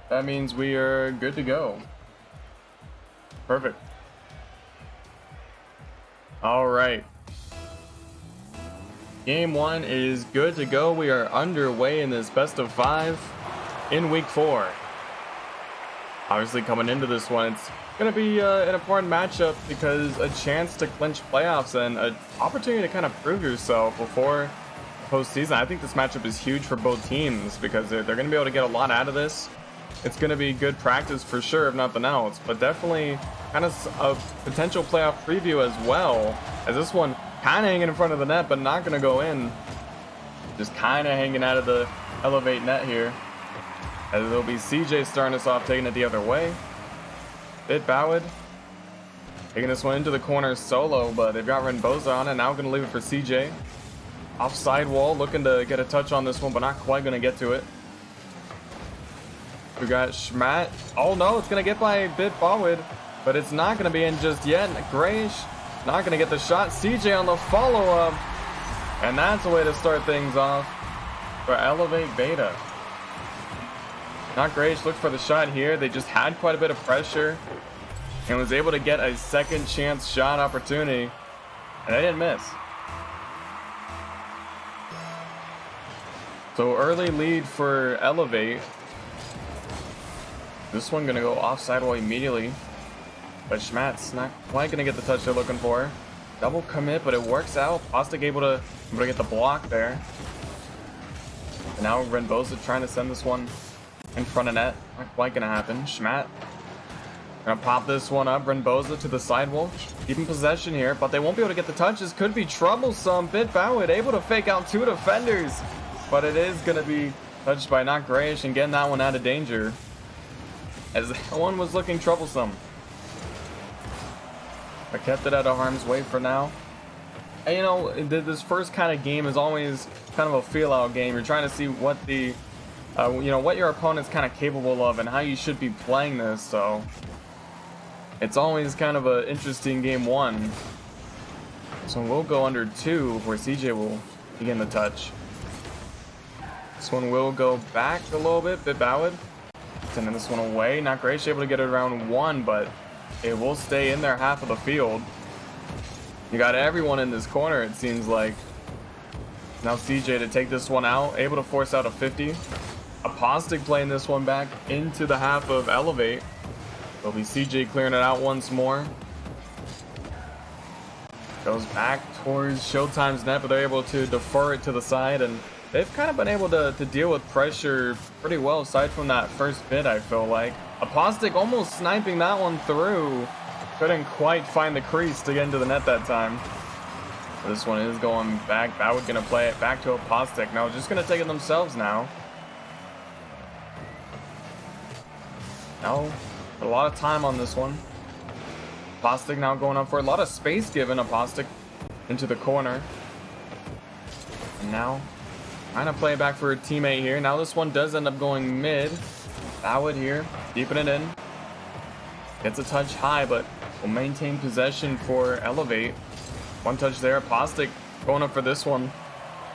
That means we are good to go. Perfect. All right. Game 1 is good to go. We are underway in this best of 5 in week 4. Obviously, coming into this one, it's going to be an important matchup because a chance to clinch playoffs and an opportunity to kind of prove yourself before postseason. I think this matchup is huge for both teams because they're going to be able to get a lot out of this. It's going to be good practice for sure, if nothing else, but definitely kind of a potential playoff preview as well, as this one kind of hanging in front of the net, but not going to go in. Just kind of hanging out of the EleVate net here. As it'll be CJ starting us off, taking it the other way. Bit Bowed taking this one into the corner solo, but they've got Renboza on it. Now going to leave it for CJ. Offside wall, looking to get a touch on this one, but not quite going to get to it. We got Schmatt. Oh no, it's going to get by Bit Bowed, but it's not going to be in just yet. Grayish not going to get the shot. CJ on the follow-up, and that's a way to start things off for EleVate Beta. Not Grayish looked for the shot here. They just had quite a bit of pressure and was able to get a second chance shot opportunity, and they didn't miss. So early lead for EleVate. This one gonna go offside wall immediately, but Schmatt's not quite gonna get the touch they're looking for. Double commit, but it works out. Postic able to get the block there. And now Renboza trying to send this one in front of net. Not quite gonna happen. Schmatt gonna pop this one up. Renboza to the sidewall, keeping possession here, but they won't be able to get the touches. Could be troublesome. Bit Bowed able to fake out 2 defenders, but it is gonna be touched by Not Grayish and getting that one out of danger, as that one was looking troublesome. I kept it out of harm's way for now. And you know, this first kind of game is always kind of a feel-out game. You're trying to see what the what your opponent's kind of capable of and how you should be playing this, so it's always kind of an interesting game 1. So we'll go under 2 where CJ will begin the touch. This one will go back a little bit. Bit Bowed sending this one away. Not Grayish able to get it around 1, but it will stay in their half of the field. You got everyone in this corner, it seems like. Now CJ to take this one out, able to force out a 50. Apostic playing this one back into the half of EleVate. It'll be CJ clearing it out once more. Goes back towards Showtime's net, but they're able to defer it to the side, and they've kind of been able to deal with pressure pretty well, aside from that first bit, I feel like. Apostic almost sniping that one through. Couldn't quite find the crease to get into the net that time. This one is going back. Bowed gonna play it back to Apostic. No, just gonna take it themselves now. No, a lot of time on this one. Apostic now going up for a lot of space given. Apostic into the corner. And now trying to play it back for a teammate here. Now this one does end up going mid. Bowed here, deeping it in. Gets a touch high, but will maintain possession for EleVate. One touch there. Apostic going up for this one,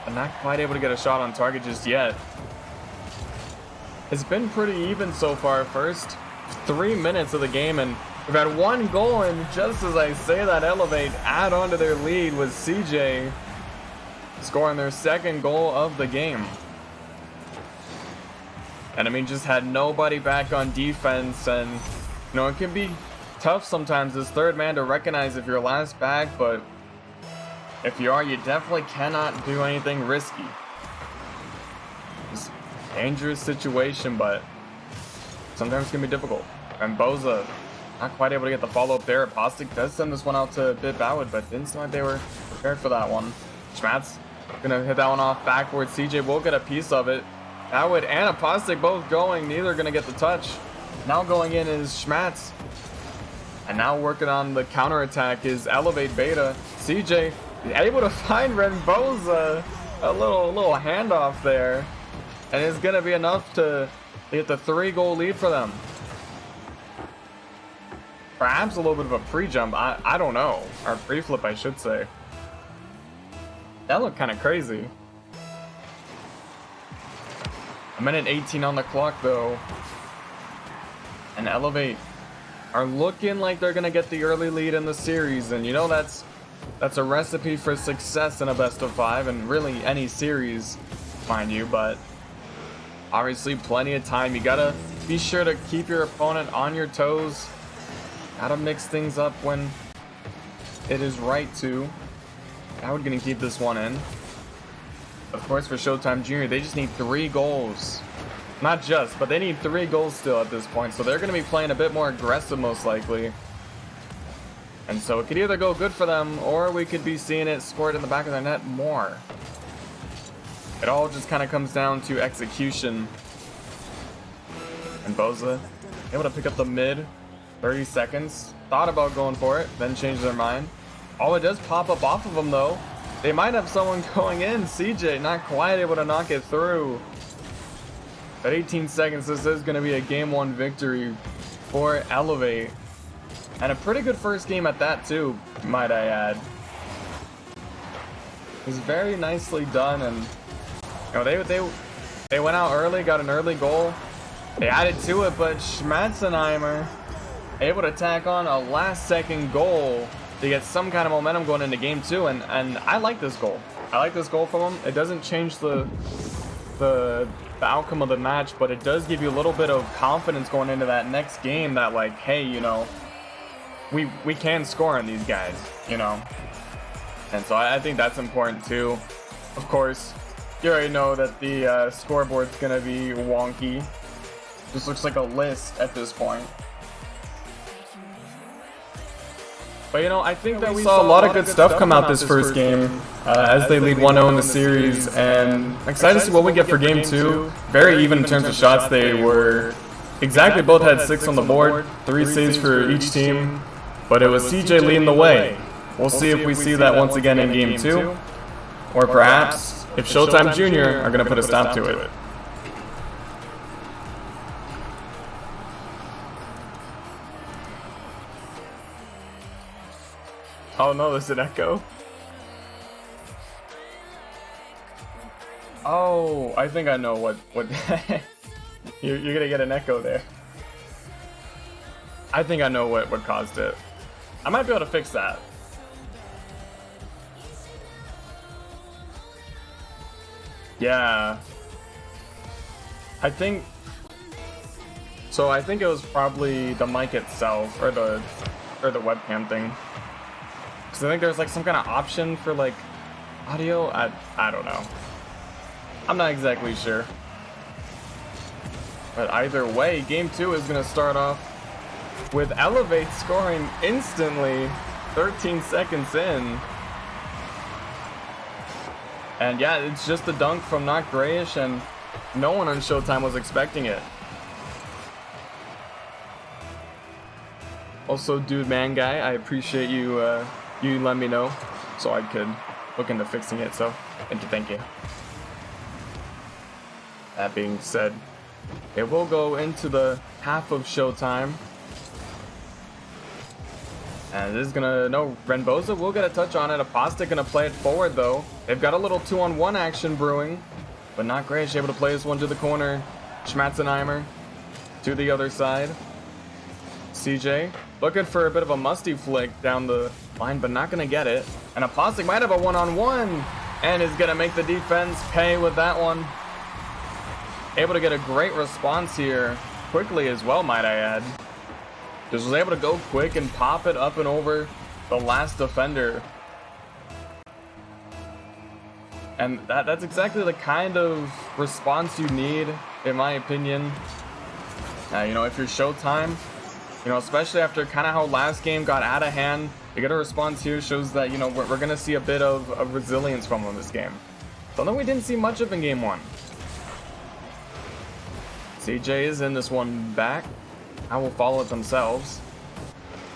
but not quite able to get a shot on target just yet. It's been pretty even so far. First 3 minutes of the game, and we've had 1 goal, and just as I say that, EleVate add on to their lead with CJ scoring their 2nd goal of the game. And I mean, just had nobody back on defense, and you know, it can be tough sometimes as third man to recognize if you're last back, but if you are, you definitely cannot do anything risky. It's a dangerous situation, but sometimes it can be difficult. And Boza not quite able to get the follow-up there. Apostic does send this one out to Bit Bowed, but didn't seem like they were prepared for that one. Schmatt's gonna hit that one off backwards. CJ will get a piece of it. Bowed and Apostic both going, neither gonna get the touch. Now going in is Schmatt's. And now working on the counterattack is EleVate Beta. CJ able to find Renboza. A little handoff there. And it's gonna be enough to get the 3-goal lead for them. Perhaps a little bit of a pre-jump, I don't know. Or pre-flip, I should say. That looked kind of crazy. A minute 18 on the clock, though. and EleVate are looking like they're gonna get the early lead in the series, and you know that's a recipe for success in a best of 5 and really any series, mind you. But obviously plenty of time. You gotta be sure to keep your opponent on your toes. Gotta mix things up when it is right to. Now we're gonna keep this one in. Of course, for Showtime Junior, they just need 3 goals. Not just, but they need 3 goals still at this point, so they're going to be playing a bit more aggressive most likely. And so it could either go good for them, or we could be seeing it scored in the back of their net more. It all just kind of comes down to execution. And Boza, able to pick up the mid, 30 seconds. Thought about going for it, then changed their mind. Oh, it does pop up off of them though. They might have someone going in. CJ not quite able to knock it through. At 18 seconds, this is going to be a game 1 victory for EleVate. And a pretty good first game at that too, might I add. It was very nicely done, and you know, they went out early, got an early goal. They added to it, but Schmatzenheimer able to tack on a last-second goal to get some kind of momentum going into game 2, and I like this goal. I like this goal from him. It doesn't change the outcome of the match, but it does give you a little bit of confidence going into that next game that, like, hey, you know, we can score on these guys, you know. And so I think that's important too. Of course, you already know that the scoreboard's gonna be wonky. Just looks like a list at this point. But you know, I think that we saw a lot of good stuff come out this first game as they lead 1-0 in the series, and I'm excited to see what we get for game 2. Very even in terms of shots. They were exactly, both had 6 on the board, 3 saves for each team, but it was CJ leading the way. We'll see if we see that once again in game 2, or perhaps if Showtime Junior are going to put a stop to it. Oh no, there's an echo. Oh, I think I know what you're gonna get an echo there. I think I know what caused it. I might be able to fix that. Yeah. I think it was probably the mic itself or the webcam thing. Cause I think there's like some kind of option for like audio. I don't know. I'm not exactly sure. But either way, game 2 is gonna start off with EleVate scoring instantly, 13 seconds in. And yeah, it's just a dunk from Not Grayish, and no one on Showtime was expecting it. Also, Dude Man Guy, I appreciate you you let me know so I could look into fixing it, so thank you. That being said, it will go into the half of Showtime. And this is gonna, no, Renboza will get a touch on it. Apostic gonna play it forward though. They've got a little 2-on-1 action brewing, but Not Grayish able to play this one to the corner. Schmatzenheimer to the other side. CJ looking for a bit of a musty flick down the line, but not gonna get it. And Apostic might have a 1-on-1 and is gonna make the defense pay with that one. Able to get a great response here quickly as well, might I add. Just was able to go quick and pop it up and over the last defender. And that's exactly the kind of response you need, in my opinion. You know, if you're Showtime, you know, especially after kind of how last game got out of hand, to get a response here shows that, you know, we're going to see a bit of resilience from them this game. Something we didn't see much of in game 1. CJ is in this one back. I will follow it themselves.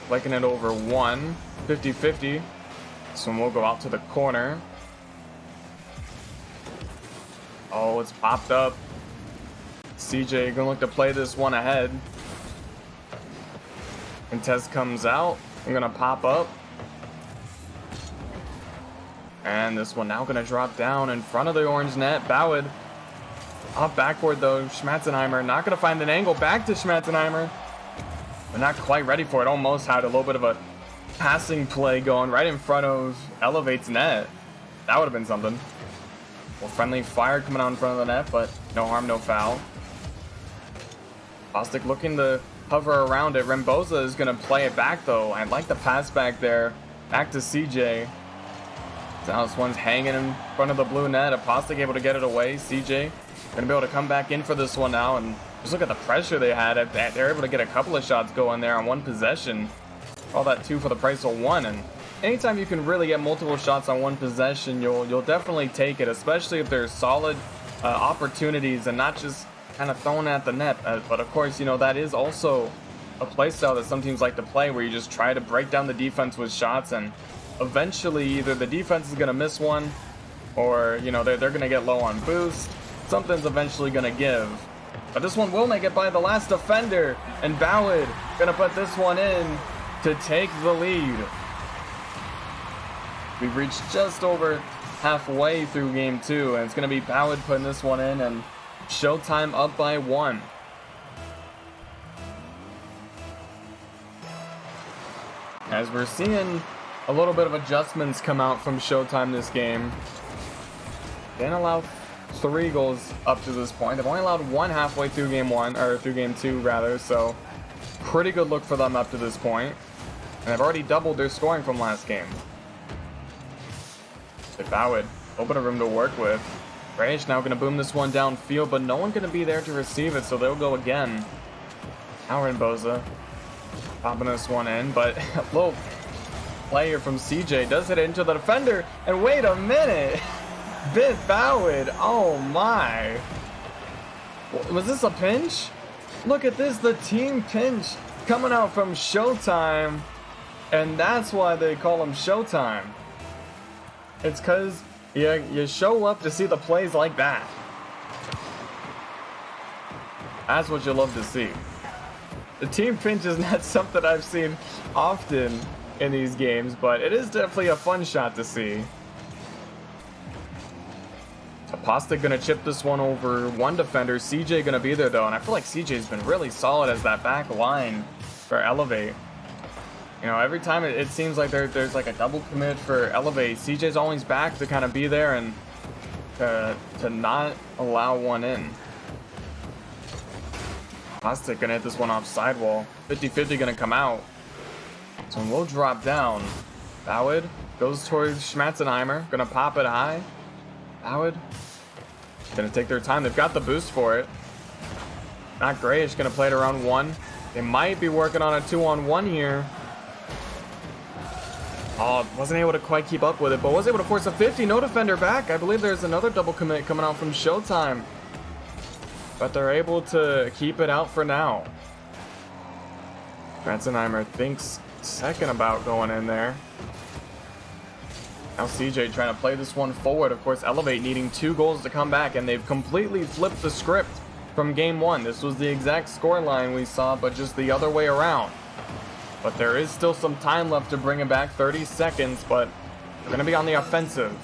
Flicking it over 1. 50-50. This one will go out to the corner. Oh, it's popped up. CJ gonna look to play this one ahead. Contest comes out. I'm gonna pop up. And this one now gonna drop down in front of the orange net. Bowed. Off backward though. Schmatzenheimer not gonna find an angle. Back to Schmatzenheimer. They're not quite ready for it. Almost had a little bit of a passing play going right in front of EleVate's net. That would have been something. Well, friendly fire coming out in front of the net, but no harm, no foul. Bostic looking to hover around it. Remboza is going to play it back, though. I like the pass back there. Back to CJ. Now this one's hanging in front of the blue net. Apostic able to get it away. CJ going to be able to come back in for this one now. And just look at the pressure they had. They're able to get a couple of shots going there on one possession. All that 2 for the price of 1. And anytime you can really get multiple shots on one possession, you'll definitely take it, especially if there's solid opportunities and not just kind of thrown at the net. But of course, you know, that is also a play style that some teams like to play, where you just try to break down the defense with shots, and eventually either the defense is going to miss one, or, you know, they're going to get low on boost. Something's eventually going to give. But this one will make it by the last defender, and Ballard going to put this one in to take the lead. We've reached just over halfway through game 2, and it's going to be Ballard putting this one in, and Showtime up by 1. As we're seeing a little bit of adjustments come out from Showtime this game. They didn't allow 3 goals up to this point. They've only allowed 1 halfway through game 1, or through game 2 rather, so pretty good look for them up to this point. And they've already doubled their scoring from last game. Ballard, a little bit of room to work with. Grayish now going to boom this one downfield, but no one going to be there to receive it, so they'll go again. Now Remboza popping this one in, but a little player from CJ does hit it into the defender, and wait a minute! Bit Ballard, oh my! Was this a pinch? Look at this, the team pinch coming out from Showtime, and that's why they call him Showtime. It's because you show up to see the plays like that. That's what you love to see. The team pinch is not something I've seen often in these games, but it is definitely a fun shot to see. Apostic gonna chip this one over one defender. CJ gonna be there though, and I feel like CJ's been really solid as that back line for EleVate. You know, every time it seems like there's like a double commit for EleVate, CJ's always back to kind of be there and to not allow one in. Apostic gonna hit this one off sidewall. 50-50 gonna come out. So we'll drop down. Ballard goes towards Schmatzenheimer. Gonna pop it high. Ballard gonna take their time. They've got the boost for it. Not Grayish gonna play it around 1. They might be working on a 2-on-1 here. Oh, wasn't able to quite keep up with it, but was able to force a 50. No defender back. I believe there's another double commit coming out from Showtime. But they're able to keep it out for now. Schmatzenheimer thinks second about going in there. Now CJ trying to play this one forward. Of course, EleVate needing 2 goals to come back, and they've completely flipped the script from game 1. This was the exact scoreline we saw, but just the other way around. But there is still some time left to bring it back, 30 seconds, but they're going to be on the offensive.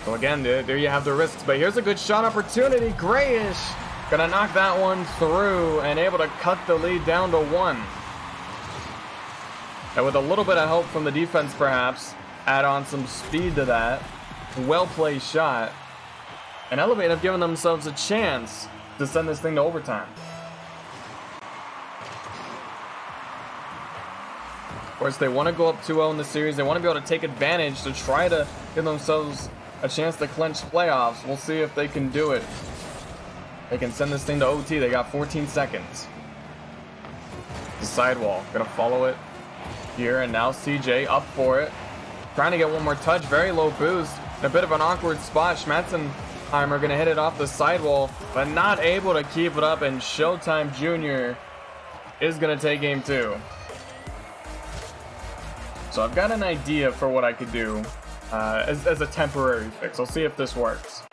So again, there you have the risks, but here's a good shot opportunity. Grayish going to knock that one through and able to cut the lead down to 1. And with a little bit of help from the defense perhaps, add on some speed to that. Well-played shot. And EleVate have given themselves a chance to send this thing to overtime. Of course, they want to go up 2-0 in the series. They want to be able to take advantage to try to give themselves a chance to clinch playoffs. We'll see if they can do it. They can send this thing to OT. They got 14 seconds. The sidewall. Gonna follow it here, and now CJ up for it. Trying to get one more touch. Very low boost. A bit of an awkward spot. Schmatzenheimer gonna hit it off the sidewall, but not able to keep it up, and Showtime Jr. is gonna take game 2. So I've got an idea for what I could do as a temporary fix. I'll see if this works.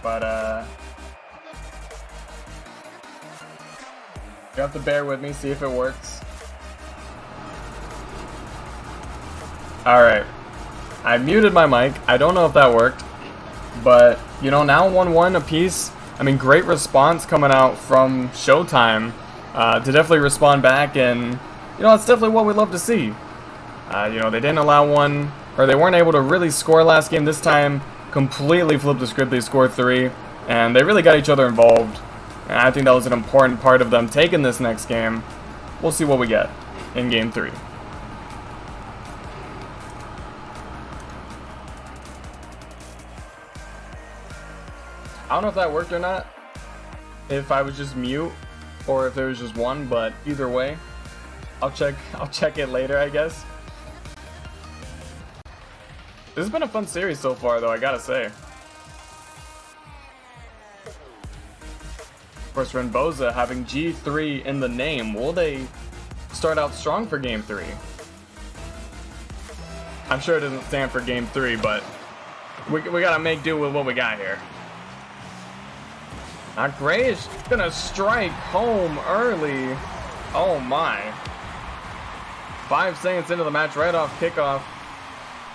But you have to bear with me, see if it works. Alright. I muted my mic. I don't know if that worked. But, you know, now 1-1 apiece. I mean, great response coming out from Showtime. to definitely respond back, and it's definitely what we love to see. They didn't allow one, or they weren't able to really score last game. This time, completely flipped the script. They scored 3, and they really got each other involved. And I think that was an important part of them taking this next game. We'll see what we get in game 3. I don't know if that worked or not, if I was just mute or if there was just one, but either way, I'll check it later, I guess. This has been a fun series so far, though, I gotta say. Of course, Renboza having G3 in the name. Will they start out strong for game 3? I'm sure it doesn't stand for game 3, but we gotta make do with what we got here. Not Grayish gonna strike home early. Oh my. 5 seconds into the match, right off kickoff.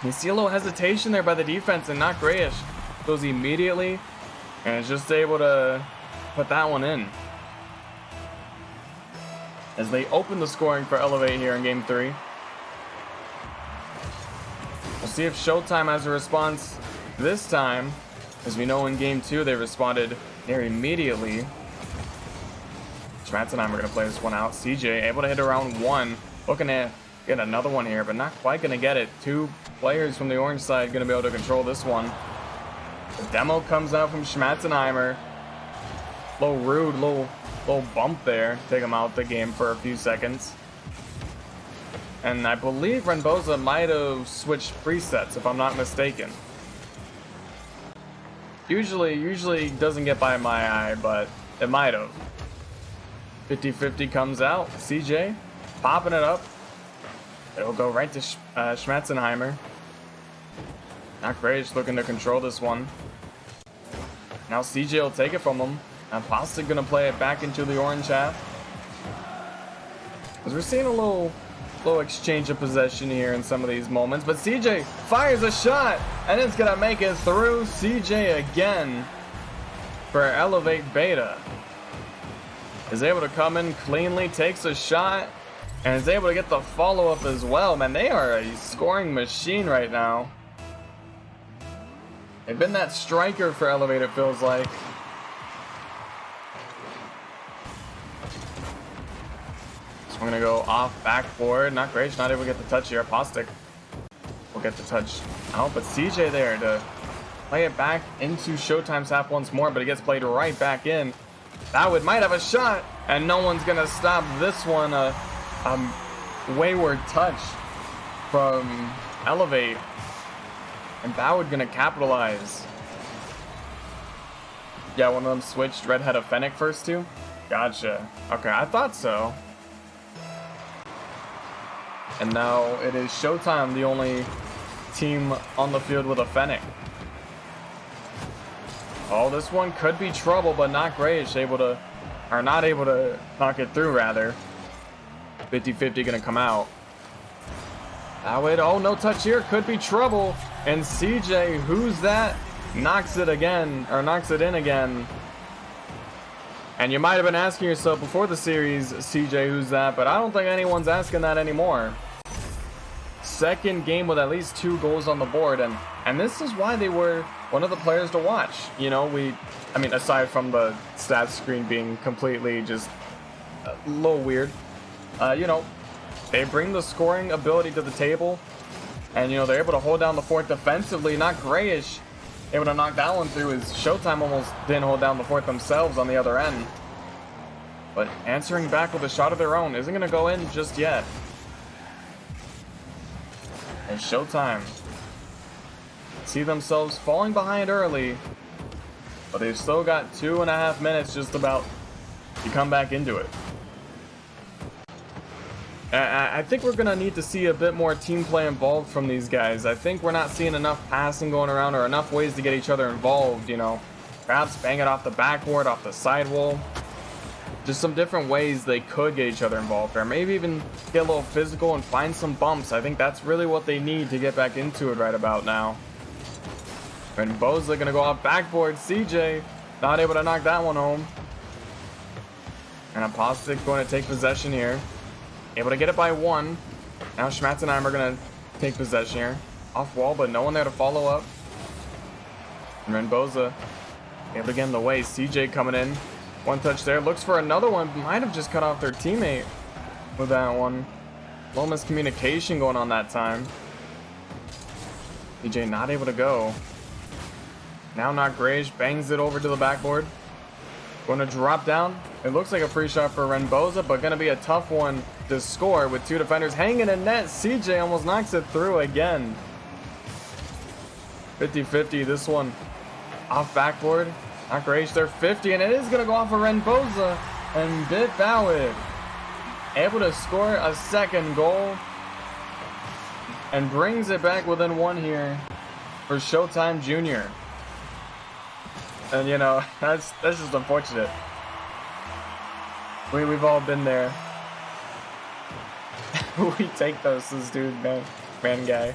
You see a little hesitation there by the defense, and Not Grayish goes immediately and is just able to put that one in. As they open the scoring for EleVate here in game 3. We'll see if Showtime has a response this time. As we know in game 2, they responded near immediately. Schmatzenheimer going to play this one out. CJ able to hit around 1. Looking to get another one here, but not quite going to get it. 2 players from the orange side going to be able to control this one. The demo comes out from Schmatzenheimer. Little rude, little bump there. Take him out the game for a few seconds. And I believe Renboza might have switched presets, if I'm not mistaken. Usually doesn't get by my eye, but it might have. 50-50 comes out. CJ popping it up. It'll go right to Schmatzenheimer. Not Grayish looking to control this one. Now CJ will take it from him. And Pasta gonna play it back into the orange half. As we're seeing a little exchange of possession here in some of these moments, but CJ fires a shot and it's gonna make it through. CJ again for EleVate Beta is able to come in cleanly, takes a shot, and is able to get the follow-up as well. Man, they are a scoring machine right now. They've been that striker for EleVate, it feels like. We're going to go off backboard. Not great. Not able to get the touch here. Apostic will get the touch out, but CJ there to play it back into Showtime's half once more, but it gets played right back in. Bowwood might have a shot, and no one's going to stop this one. A wayward touch from EleVate, and Bowwood going to capitalize. Yeah, one of them switched. Red had a Fennec first too? Gotcha. Okay, I thought so. And now it is Showtime, the only team on the field with a Fennec. Oh, this one could be trouble, but Not Grayish not able to knock it through, rather. 50-50 gonna come out. Bowwood, oh, no touch here, could be trouble. And CJ, who's that? Knocks it in again. And you might have been asking yourself before the series, CJ, who's that? But I don't think anyone's asking that anymore. Second game with at least 2 goals on the board, and this is why they were one of the players to watch. Aside from the stats screen being completely just a little weird, they bring the scoring ability to the table, and they're able to hold down the fort defensively. Not Grayish able to knock that one through, as Showtime almost didn't hold down the fort themselves on the other end. But answering back with a shot of their own isn't going to go in just yet. And Showtime see themselves falling behind early, but they've still got 2.5 minutes just about to come back into it. I think we're going to need to see a bit more team play involved from these guys. I think we're not seeing enough passing going around or enough ways to get each other involved, Perhaps bang it off the backboard, off the sidewall. Just some different ways they could get each other involved, or maybe even get a little physical and find some bumps. I think that's really what they need to get back into it right about now. And Boza going to go off backboard. CJ not able to knock that one home. And Apostic going to take possession here. Able to get it by 1. Now Schmatzenheim are going to take possession here. Off wall, but no one there to follow up. And Renboza able to get in the way. CJ coming in. 1 touch there. Looks for another one. Might have just cut off their teammate with that one. Low miscommunication going on that time. CJ not able to go. Now not Grayish. Bangs it over to the backboard. Going to drop down. It looks like a free shot for Renboza, but going to be a tough one to score with 2 defenders hanging in net. CJ almost knocks it through again. 50-50 this one. Off backboard. Not Grayish there. 50, and it is going to go off of Renboza. And Bit Ballard able to score a second goal. And brings it back within 1 here for Showtime Jr. And you know, that's just unfortunate. We've all been there. We take those, this dude, man guy.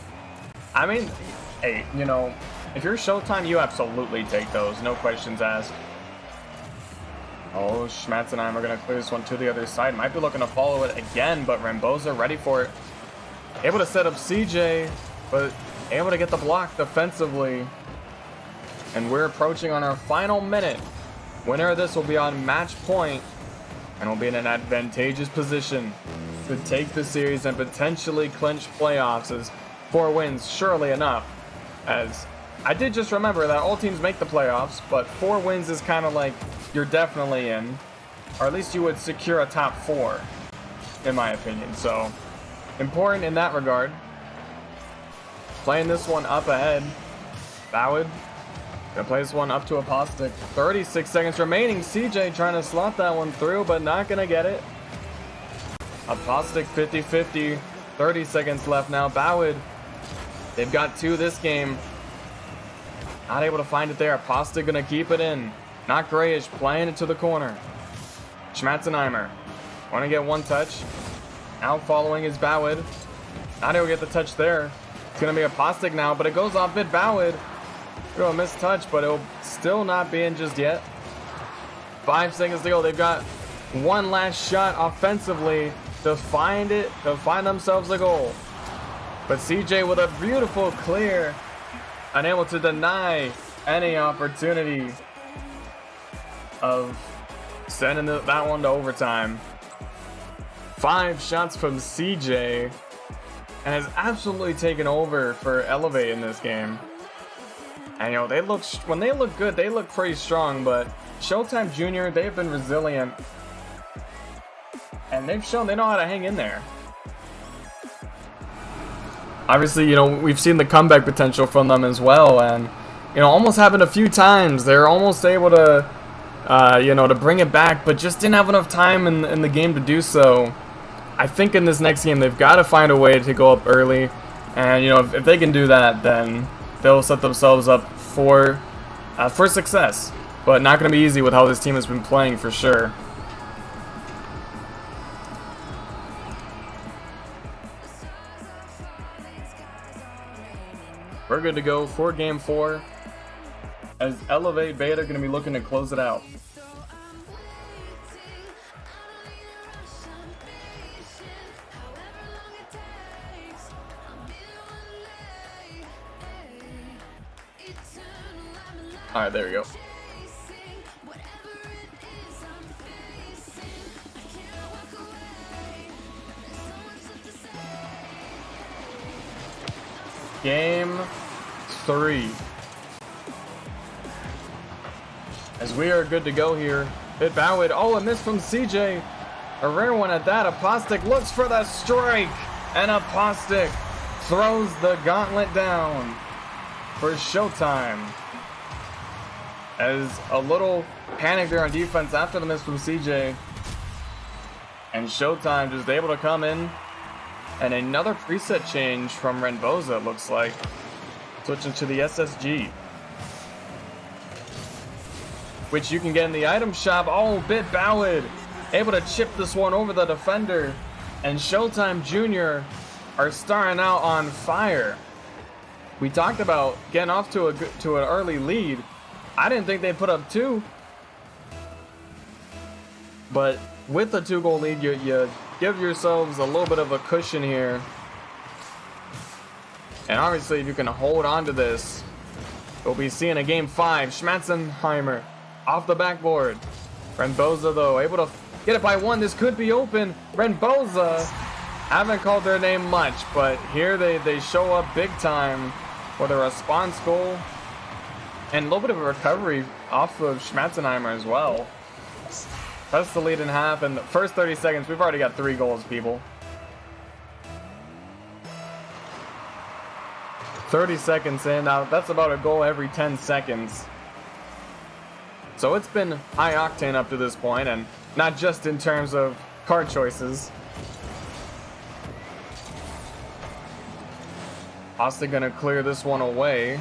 I mean, hey, you know, if you're Showtime, you absolutely take those, no questions asked. Oh, Schmatzenheim are gonna clear this one to the other side. Might be looking to follow it again, but Renboza ready for it. Able to set up CJ, but able to get the block defensively. And we're approaching on our final minute. Winner of this will be on match point and will be in an advantageous position to take the series and potentially clinch playoffs as 4 wins, surely enough. As I did just remember that all teams make the playoffs, but 4 wins is kind of like you're definitely in, or at least you would secure a top 4, in my opinion. So important in that regard. Playing this one up ahead. Ballard gonna play this one up to Apostic. 36 seconds remaining. CJ trying to slot that one through, but not gonna get it. Apostic 50-50. 30 seconds left now. Ballard, they've got 2 this game. Not able to find it there. Apostic gonna keep it in. Not Grayish, playing it to the corner. Schmatzenheimer want to get 1 touch. Now following is Ballard. Not able to get the touch there. It's gonna be Apostic now, but it goes off Bit Ballard. A missed touch, but it'll still not be in just yet. 5 seconds to go. They've got 1 last shot offensively to find themselves a goal. But CJ with a beautiful clear, unable to deny any opportunity of sending that one to overtime. 5 shots from CJ, and has absolutely taken over for EleVate in this game. And you know, when they look good, they look pretty strong, but Showtime Jr., they've been resilient. And they've shown they know how to hang in there. Obviously, you know, we've seen the comeback potential from them as well, and you know, almost happened a few times. They're almost able to you know, to bring it back, but just didn't have enough time in the game to do so. I think in this next game, they've got to find a way to go up early. And you know, if they can do that, then they'll set themselves up for success, but not going to be easy with how this team has been playing for sure. We're good to go for Game 4, as EleVate Beta going to be looking to close it out. Alright, there we go. Game 3. As we are good to go here. Bit Ballard. Oh, a miss from CJ. A rare one at that. Apostic looks for the strike. And Apostic throws the gauntlet down for Showtime. As a little panic there on defense after the miss from CJ. And Showtime just able to come in. And another preset change from Renboza, it looks like. Switching to the SSG. Which you can get in the item shop. Oh, Bit Ballard able to chip this one over the defender. And Showtime Jr. are starting out on fire. We talked about getting off to an early lead. I didn't think they'd put up 2. But with a 2-goal lead, you give yourselves a little bit of a cushion here. And obviously, if you can hold on to this, we'll be seeing a game 5. Schmatzenheimer off the backboard. Renboza, though, able to get it by 1. This could be open. Renboza haven't called their name much, but here they show up big time with a response goal. And a little bit of a recovery off of Schmatzenheimer as well. That's the lead in half. In the first 30 seconds, we've already got 3 goals, people. 30 seconds in. Now, that's about a goal every 10 seconds. So it's been high octane up to this point, and not just in terms of card choices. Austin gonna clear this one away.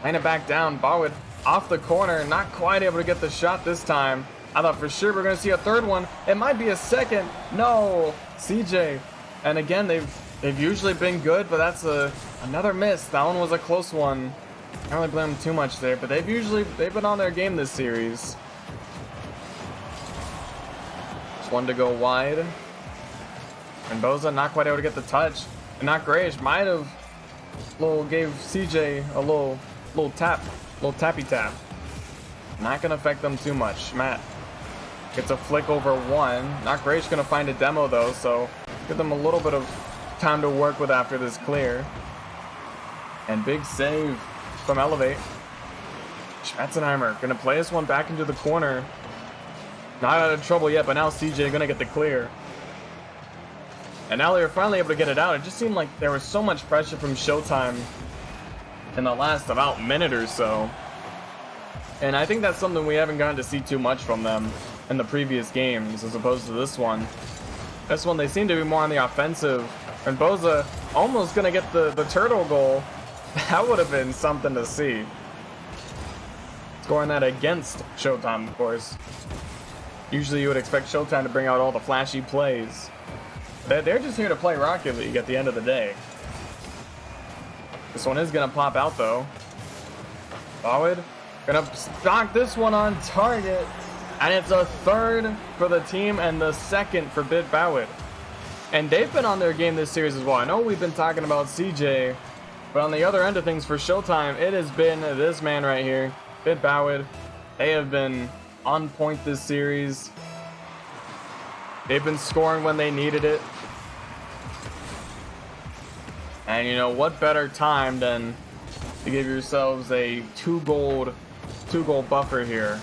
Laying it back down. Bawit off the corner. Not quite able to get the shot this time. I thought for sure we're gonna see a third one. It might be a second. No, CJ. And again, they've usually been good, but that's another miss. That one was a close one. Can't really blame them too much there, but they've been on their game this series. Just one to go wide. And Boza not quite able to get the touch. And not Grayish might have gave CJ a little tappy tap. Not gonna affect them too much. Matt gets a flick over 1. Not Grayish gonna find a demo though, so give them a little bit of time to work with after this clear. And big save from EleVate. Schmatzenheimer gonna play this one back into the corner. Not out of trouble yet, but now CJ gonna get the clear. And now they're finally able to get it out. It just seemed like there was so much pressure from Showtime in the last about minute or so. And I think that's something we haven't gotten to see too much from them in the previous games as opposed to this one. This one, they seem to be more on the offensive. And Boza almost gonna get the turtle goal. That would have been something to see. Scoring that against Showtime, of course. Usually you would expect Showtime to bring out all the flashy plays. They're just here to play Rocket League at the end of the day. This one is gonna pop out though. Bawid gonna stock this one on target. And it's a third for the team and the second for Bit Bawid. And they've been on their game this series as well. I know we've been talking about CJ, but on the other end of things for Showtime, it has been this man right here, Bit Bawid. They have been on point this series. They've been scoring when they needed it. And you know, what better time than to give yourselves a 2-goal buffer here.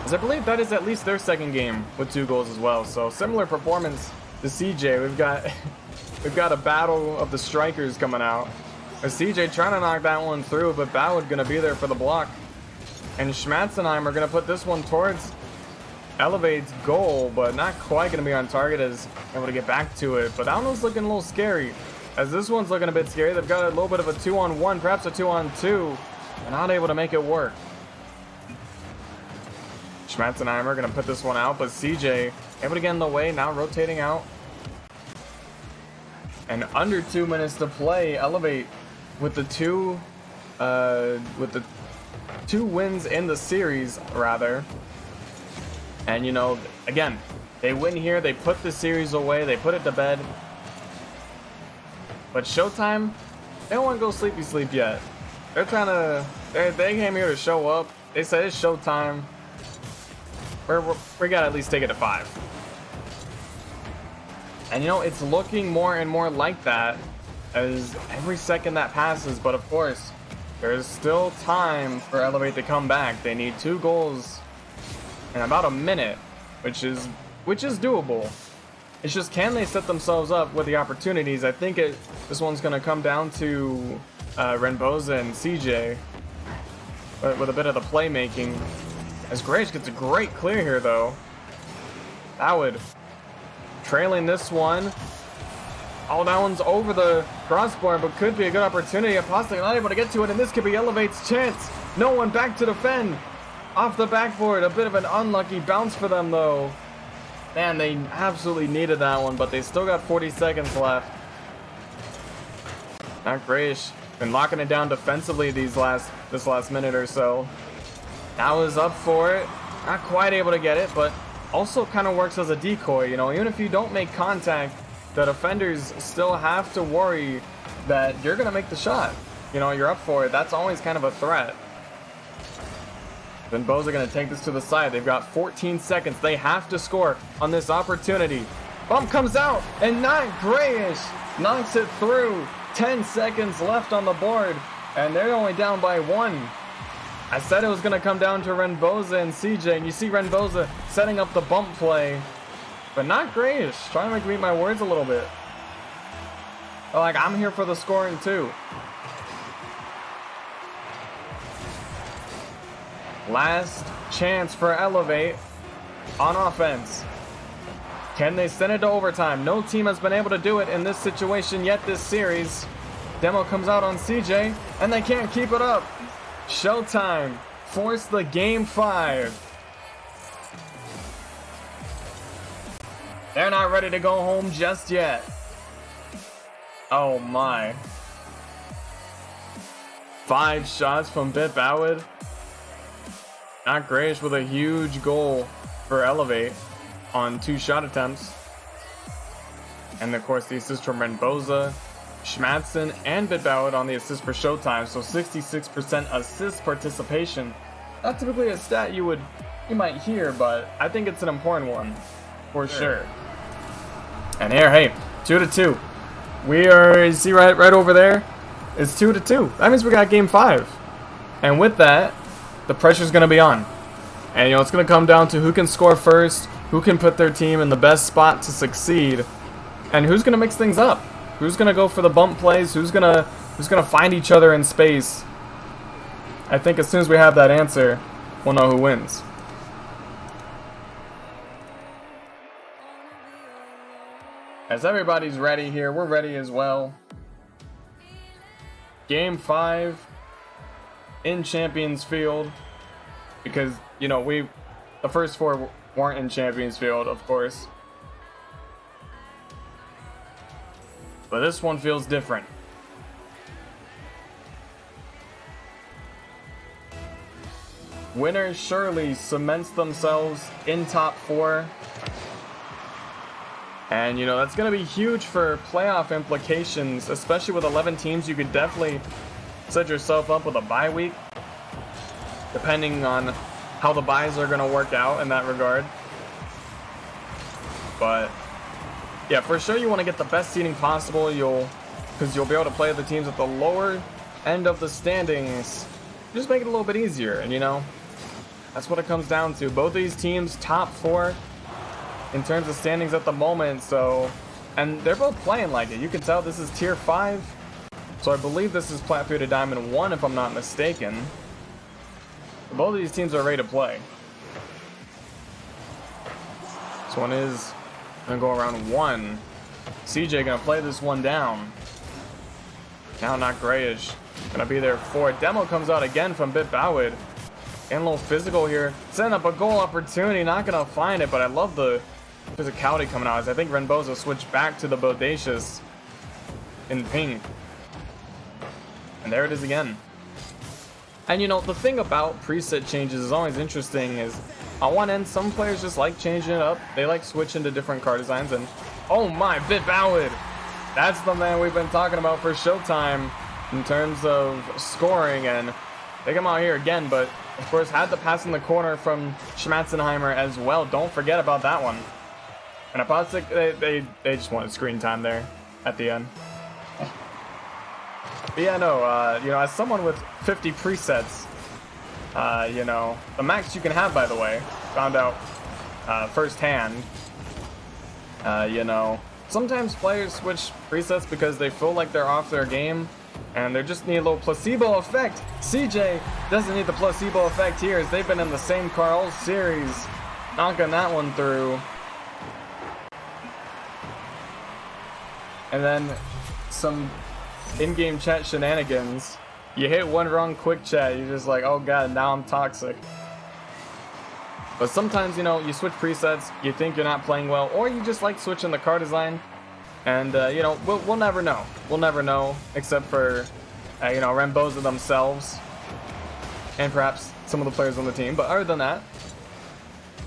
As I believe that is at least their second game with 2 goals as well. So similar performance to CJ. We've got a battle of the strikers coming out. As CJ trying to knock that one through, but Bawid gonna be there for the block. And Schmatzenheimer gonna put this one towards EleVate's goal, but not quite gonna be on target as able to get back to it. But that one was looking a little scary. As this one's looking a bit scary. They've got a little bit of a 2-on-1, perhaps a 2-on-2. They're not able to make it work. Schmatzenheimer gonna put this one out, but CJ able to get in the way, now rotating out. And under 2 minutes to play, EleVate with the two wins in the series, rather. And you know, again, they win here, they put the series away, they put it to bed. But Showtime, they don't want to go sleep yet. They're trying to, they came here to show up. They said it's Showtime. We gotta at least take it to 5. And you know, it's looking more and more like that as every second that passes. But of course, there's still time for EleVate to come back. They need 2 goals in about a minute, which is doable. It's just, can they set themselves up with the opportunities? I think this one's gonna come down to Renboza and CJ, but with a bit of the playmaking. As Grace gets a great clear here though. Bawid trailing this one. Oh, that one's over the crossbar, but could be a good opportunity. Apostle not able to get to it, and this could be EleVate's chance. No one back to defend. Off the backboard, a bit of an unlucky bounce for them though. Man, they absolutely needed that one, but they still got 40 seconds left. Not Grayish been locking it down defensively this last minute or so. Now is up for it. Not quite able to get it, but also kind of works as a decoy. You know, even if you don't make contact, the defenders still have to worry that you're going to make the shot. You know, you're up for it. That's always kind of a threat. Then Boza going to take this to the side. They've got 14 seconds. They have to score on this opportunity. Bump comes out, and not Grayish knocks it through. 10 seconds left on the board, and they're only down by 1. I said it was going to come down to Renboza and CJ, and you see Renboza setting up the bump play, but not Grayish. Trying to make me eat my words a little bit. Like, I'm here for the scoring too. Last chance for EleVate on offense. Can they send it to overtime? No team has been able to do it in this situation yet this series. Demo comes out on CJ, and they can't keep it up. Showtime forced the game 5. They're not ready to go home just yet. Oh my. 5 shots from Bitbowed. Not Grayish with a huge goal for EleVate on 2 shot attempts. And of course the assist from Renboza, Schmadson, and Bitbowed on the assist for Showtime. So 66% assist participation. Not typically a stat you might hear, but I think it's an important one for sure. And here, hey, 2-2. We are, see right over there? It's 2-2. That means we got game 5. And with that, the pressure's going to be on. And, you know, it's going to come down to who can score first, who can put their team in the best spot to succeed, and who's going to mix things up. Who's going to go for the bump plays, who's going to find each other in space. I think as soon as we have that answer, we'll know who wins. As everybody's ready here, we're ready as well. Game 5 in Champions Field, because, you know, the first 4 weren't in Champions Field, of course, but this one feels different. Winner surely cements themselves in top 4, and, you know, that's going to be huge for playoff implications, especially with 11 teams. You could definitely set yourself up with a bye week, depending on how the buys are going to work out in that regard. But yeah, for sure you want to get the best seeding possible. Because you'll be able to play the teams at the lower end of the standings. Just make it a little bit easier, and, you know, that's what it comes down to. Both of these teams top 4 in terms of standings at the moment. So, and they're both playing like it. You can tell this is tier 5. So I believe this is Plat Food Diamond 1, if I'm not mistaken. Both of these teams are ready to play. This one is going to go around 1. CJ going to play this one down. Now not Grayish. Going to be there for it. Demo comes out again from Bitbowed. Getting a little physical here. Setting up a goal opportunity. Not going to find it, but I love the physicality coming out. I think Renboza switched back to the Bodacious in pink. And there it is again. And, you know, the thing about preset changes is always interesting is, on one end, some players just like changing it up. They like switching to different card designs, and oh my, Bitbowed! That's the man we've been talking about for Showtime in terms of scoring, and they come out here again, but of course had the pass in the corner from Schmatzenheimer as well. Don't forget about that one. And Apostic, they just wanted screen time there at the end. But yeah, no, you know, as someone with 50 presets, you know, the max you can have, by the way, found out firsthand, you know, sometimes players switch presets because they feel like they're off their game, and they just need a little placebo effect. CJ doesn't need the placebo effect here, as they've been in the same car all series, knocking that one through. And then some in-game chat shenanigans. You hit one wrong quick chat, you're just like, oh god, now I'm toxic. But sometimes, you know, you switch presets, you think you're not playing well, or you just like switching the car design, and you know, we'll never know. We'll never know, except for you know, Renboza themselves, and perhaps some of the players on the team. But other than that,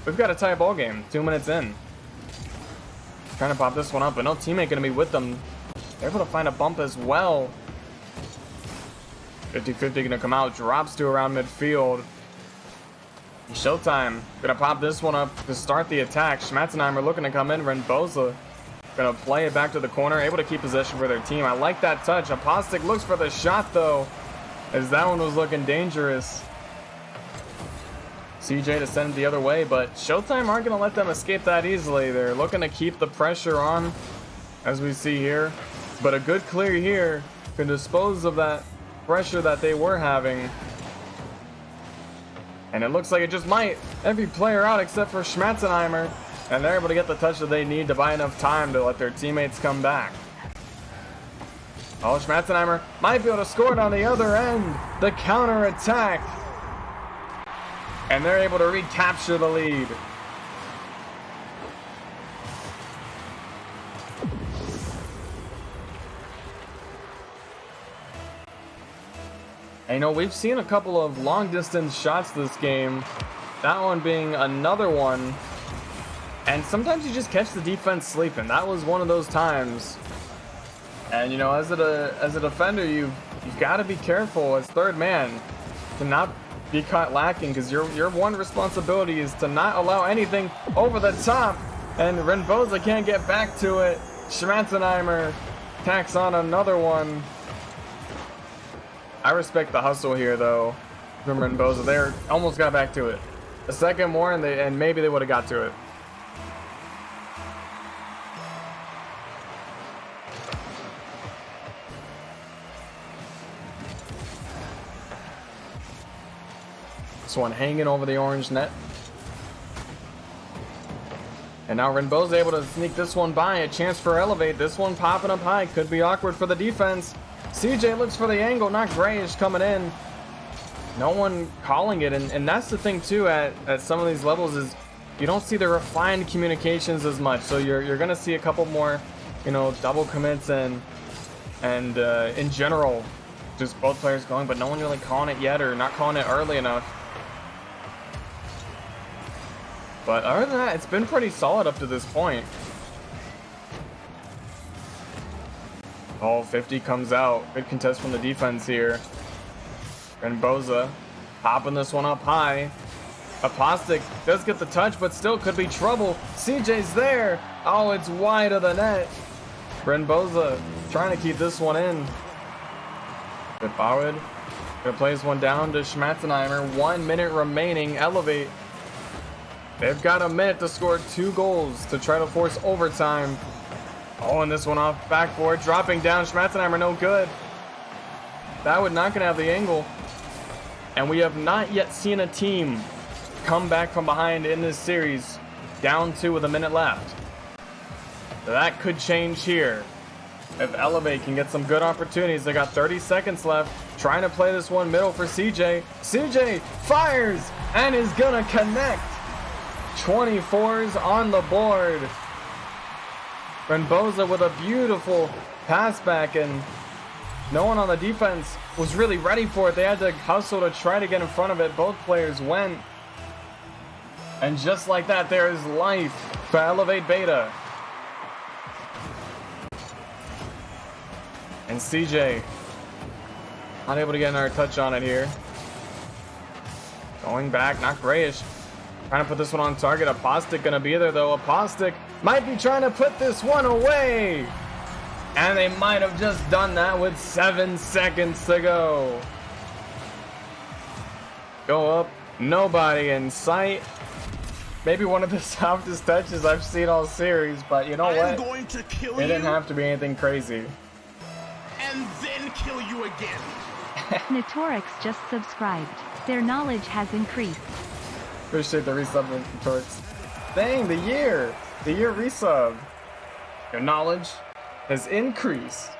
we've got a tie ball game. 2 minutes in. Trying to pop this one up, but no teammate gonna be with them. They're able to find a bump as well. 50-50 gonna come out, drops to around midfield. Showtime gonna pop this one up to start the attack. Schmatzenheimer looking to come in. Renboza gonna play it back to the corner, able to keep possession for their team. I like that touch. Apostic looks for the shot though, as that one was looking dangerous. CJ to send it the other way, but Showtime aren't gonna let them escape that easily. They're looking to keep the pressure on, as we see here. But a good clear here can dispose of that pressure that they were having. And it looks like it just might. Every player out except for Schmatzenheimer. And they're able to get the touch that they need to buy enough time to let their teammates come back. Oh, Schmatzenheimer might be able to score it on the other end. The counter attack. And they're able to recapture the lead. And you know, we've seen a couple of long distance shots this game. That one being another one. And sometimes you just catch the defense sleeping. That was one of those times. And you know, as a defender, you've got to be careful as third man to not be caught lacking, because your one responsibility is to not allow anything over the top. And Renboza can't get back to it. Schmatzenheimer tacks on another one. I respect the hustle here, though, from Renboza. They almost got back to it. A second more, and maybe they would have got to it. This one hanging over the orange net. And now Renboza able to sneak this one by. A chance for EleVate. This one popping up high. Could be awkward for the defense. CJ looks for the angle, not Grayish coming in. No one calling it, and that's the thing too at some of these levels is you don't see the refined communications as much. So you're gonna see a couple more, you know, double commits and in general, just both players going, but no one really calling it yet or not calling it early enough. But other than that, it's been pretty solid up to this point. All 50 comes out. Good contest from the defense here. Renboza popping this one up high. Apostic does get the touch, but still could be trouble. CJ's there. Oh, it's wide of the net. Renboza trying to keep this one in. Good forward. Gonna play this one down to Schmatzenheimer. 1 minute remaining. EleVate. They've got a minute to score 2 goals to try to force overtime. Oh, and this one off backboard, dropping down. Schmatzenheimer, no good. That would not gonna have the angle. And we have not yet seen a team come back from behind in this series, down 2 with a minute left. So that could change here. If EleVate can get some good opportunities, they got 30 seconds left. Trying to play this one middle for CJ. CJ fires and is gonna connect. 24s on the board. Renboza with a beautiful pass back, and no one on the defense was really ready for it. They had to hustle to try to get in front of it. Both players went. And just like that, there is life for EleVate Beta. And CJ not able to get another touch on it here. Going back, not Grayish. Trying to put this one on target. Apostic gonna be there though. Apostic might be trying to put this one away. And they might have just done that with 7 seconds to go. Go up. Nobody in sight. Maybe one of the softest touches I've seen all series, but you know what? Going to kill it didn't have to be anything crazy. And then kill you again. Notorix just subscribed. Their knowledge has increased. Appreciate the resub, Notorix. Dang, the year resub. Your knowledge has increased.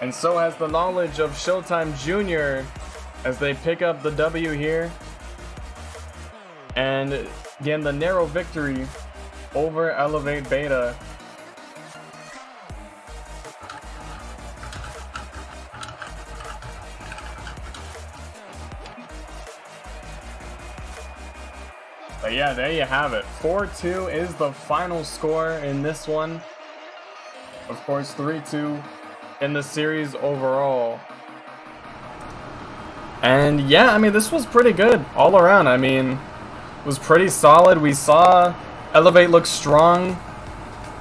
And so has the knowledge of Showtime Jr. as they pick up the W here. And again, the narrow victory over EleVate Beta. But yeah, there you have it. 4-2 is the final score in this one. Of course, 3-2 in the series overall. And yeah, I mean, this was pretty good all around. I mean, it was pretty solid. We saw EleVate look strong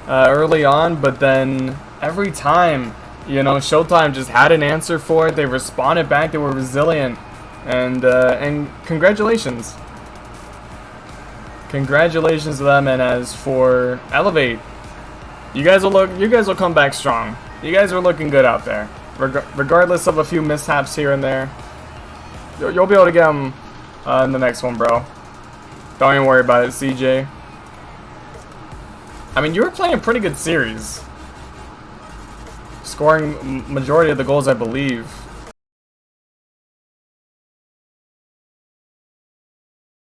early on, but then every time, you know, Showtime just had an answer for it. They responded back. They were resilient, and congratulations. Congratulations to them. And as for EleVate, you guys will come back strong. You guys are looking good out there, regardless of a few mishaps here and there. You'll be able to get them in the next one, bro. Don't even worry about it, CJ. I mean, you were playing a pretty good series, scoring majority of the goals, I believe.